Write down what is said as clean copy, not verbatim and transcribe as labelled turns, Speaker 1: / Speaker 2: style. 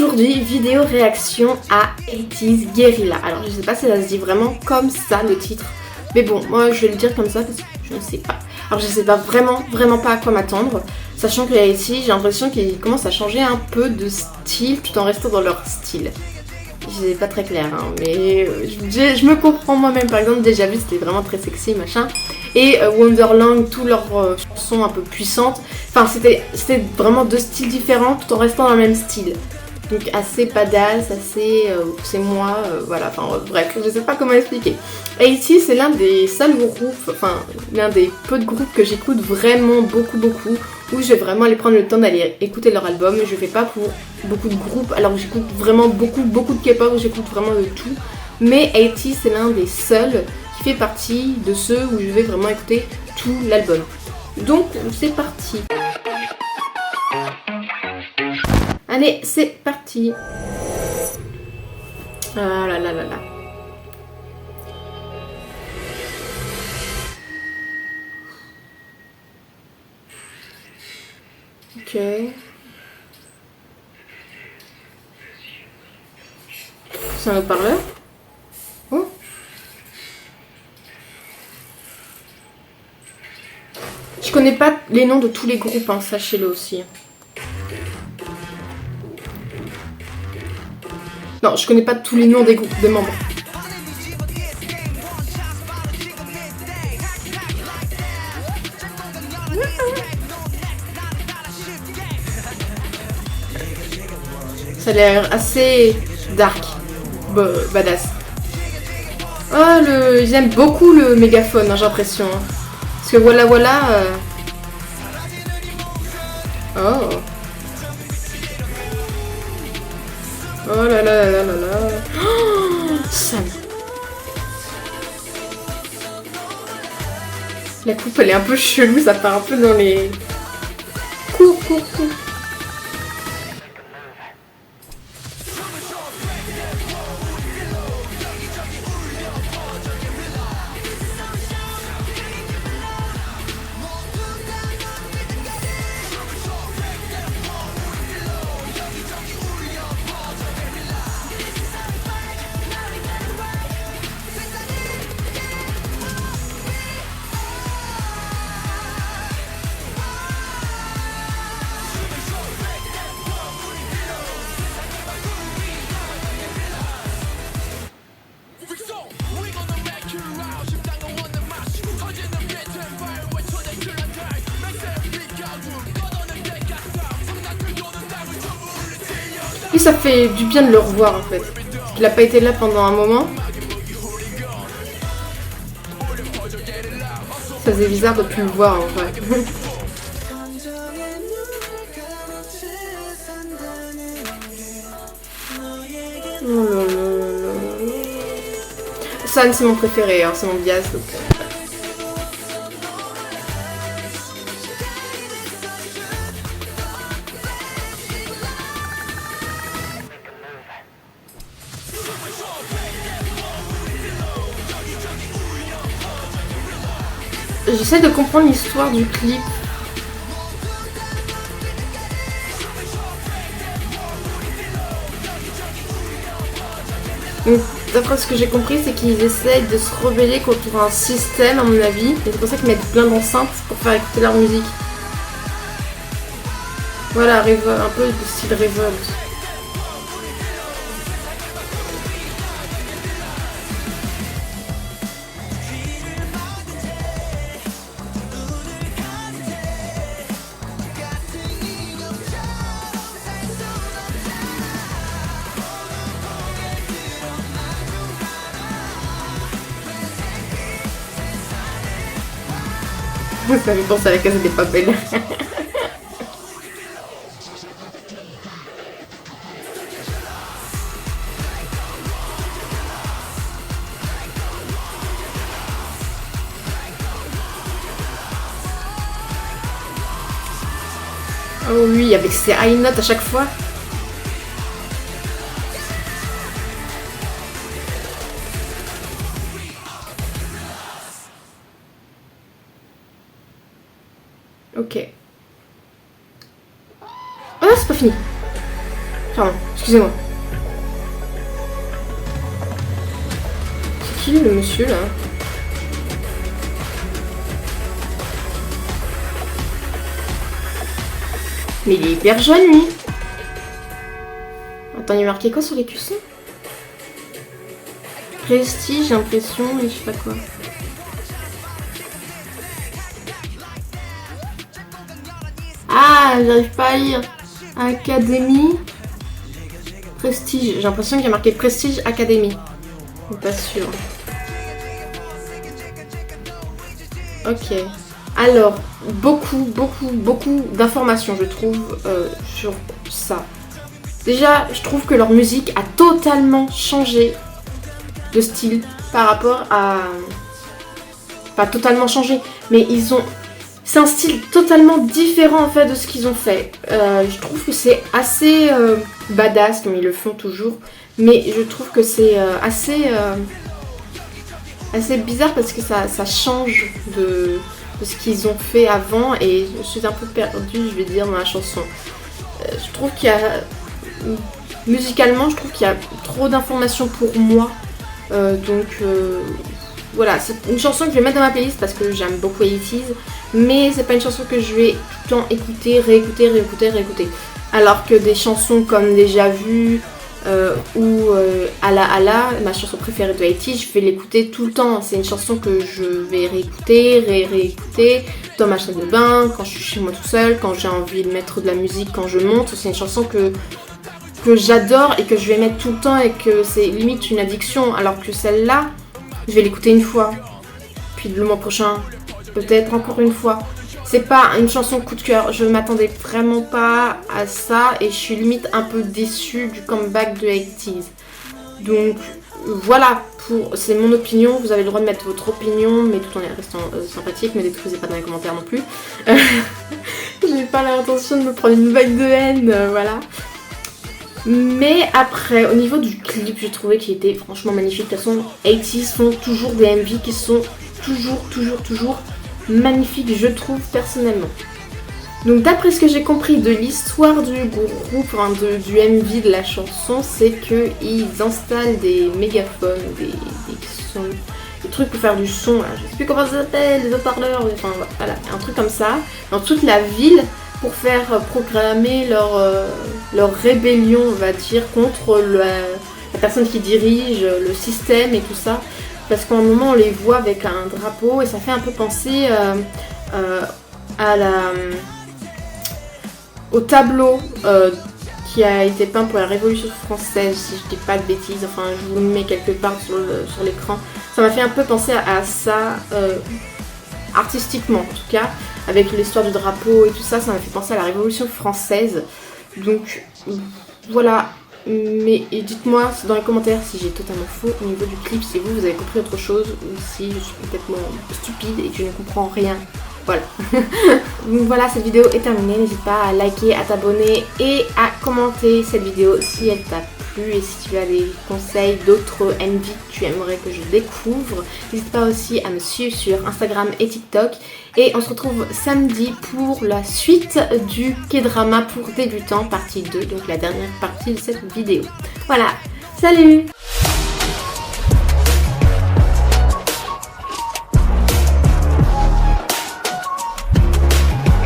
Speaker 1: aujourd'hui, vidéo réaction à 80's Guerrilla. Alors je sais pas si ça se dit vraiment comme ça le titre, mais bon, moi je vais le dire comme ça parce que je ne sais pas. Alors je sais pas vraiment pas à quoi m'attendre, sachant que les 80's, j'ai l'impression qu'ils commencent à changer un peu de style tout en restant dans leur style. C'est pas très clair, hein, mais je me comprends moi-même. Par exemple, Déjà Vu, c'était vraiment très sexy, machin. Et Wonderland, tous leurs chansons un peu puissantes. Enfin, c'était vraiment deux styles différents tout en restant dans le même style. Donc assez badass, assez c'est moi, voilà, enfin bref, je sais pas comment expliquer. Et ici c'est l'un des seuls groupes, enfin l'un des peu de groupes que j'écoute vraiment beaucoup, où je vais vraiment aller prendre le temps d'aller écouter leur album. Je fais pas pour beaucoup de groupes, alors que j'écoute vraiment beaucoup de K-pop, j'écoute vraiment de tout. Mais 80's c'est l'un des seuls qui fait partie de ceux où je vais vraiment écouter tout l'album. Donc c'est parti. Allez, c'est parti. Ah là là là là. Ok. C'est un haut-parleur. Oh. Je connais pas les noms de tous les groupes, hein, sachez-le aussi. Non, je connais pas tous les noms des groupes, des membres. Ça a l'air assez dark, badass. Oh, ils aiment beaucoup le mégaphone, hein, j'ai l'impression. Parce que voilà. Oh. Oh là là là là là. Oh, Sam. La coupe elle est un peu chelou, ça part un peu dans les... Cours. Et ça fait du bien de le revoir en fait. Parce qu'il a pas été là pendant un moment. Ça faisait bizarre de plus le voir en vrai. Oh là là là là. San c'est mon préféré, hein, c'est mon bias donc... J'essaie de comprendre l'histoire du clip. D'après ce que j'ai compris, c'est qu'ils essayent de se rebeller contre un système, à mon avis. Et c'est pour ça qu'ils mettent plein d'enceintes pour faire écouter leur musique. Voilà, un peu de style Revolt. Ça me pense à la Casa des Papel. Oh oui, avec ses high notes à chaque fois. Ok. Oh, c'est pas fini. Pardon, excusez-moi. C'est qui le monsieur là? Mais il est hyper jeune lui. Attends, il y a marqué quoi sur les cuissons? Prestige, impression et je sais pas quoi. Ah, j'arrive pas à lire. Académie. Prestige. J'ai l'impression qu'il y a marqué Prestige Academy. Je suis pas sûre. Ok. Alors, beaucoup d'informations, je trouve, sur ça. Déjà, je trouve que leur musique a totalement changé de style par rapport à... Pas totalement changé, mais ils ont... C'est un style totalement différent en fait de ce qu'ils ont fait. Je trouve que c'est assez badass comme ils le font toujours, mais je trouve que c'est assez bizarre parce que ça change de ce qu'ils ont fait avant et je suis un peu perdue, je vais dire, dans la chanson. Je trouve qu'il y a... Musicalement, je trouve qu'il y a trop d'informations pour moi. Voilà, c'est une chanson que je vais mettre dans ma playlist parce que j'aime beaucoup 80's, mais c'est pas une chanson que je vais tout le temps écouter, réécouter. Alors que des chansons comme Déjà Vu ou Ala, ma chanson préférée de 80's, je vais l'écouter tout le temps. C'est une chanson que je vais réécouter dans ma salle de bain, quand je suis chez moi tout seul, quand j'ai envie de mettre de la musique, quand je monte. C'est une chanson que j'adore et que je vais mettre tout le temps et que c'est limite une addiction, alors que celle-là, je vais l'écouter une fois, puis le mois prochain, peut-être encore une fois. C'est pas une chanson coup de cœur, je m'attendais vraiment pas à ça et je suis limite un peu déçue du comeback de 80's. Donc voilà, c'est mon opinion, vous avez le droit de mettre votre opinion, mais tout en restant sympathique, ne détruisez pas dans les commentaires non plus. J'ai pas l'intention de me prendre une vague de haine, voilà. Mais après, au niveau du clip, j'ai trouvé qu'il était franchement magnifique. De toute façon, 80's font toujours des MV qui sont toujours magnifiques, je trouve, personnellement. Donc d'après ce que j'ai compris de l'histoire du groupe, enfin, du MV de la chanson, c'est qu'ils installent des mégaphones, des trucs pour faire du son, là. Je sais plus comment ça s'appelle, des haut-parleurs, enfin voilà, un truc comme ça, dans toute la ville, pour faire programmer leur rébellion, on va dire, contre la personne qui dirige le système et tout ça. Parce qu'à un moment, on les voit avec un drapeau et ça fait un peu penser au tableau qui a été peint pour la Révolution française, si je dis pas de bêtises. Enfin, je vous le mets quelque part sur l'écran. Ça m'a fait un peu penser à ça, artistiquement en tout cas. Avec l'histoire du drapeau et tout ça, ça m'a fait penser à la Révolution française. Donc voilà, mais dites-moi dans les commentaires si j'ai totalement faux au niveau du clip, si vous avez compris autre chose ou si je suis peut-être stupide et que je ne comprends rien. Voilà. Donc voilà, cette vidéo est terminée. N'hésite pas à liker, à t'abonner et à commenter cette vidéo si elle t'a plu et si tu as des conseils d'autres MV que tu aimerais que je découvre. N'hésite pas aussi à me suivre sur Instagram et TikTok. Et on se retrouve samedi pour la suite du K-drama pour débutants partie 2, donc la dernière partie de cette vidéo. Voilà, salut!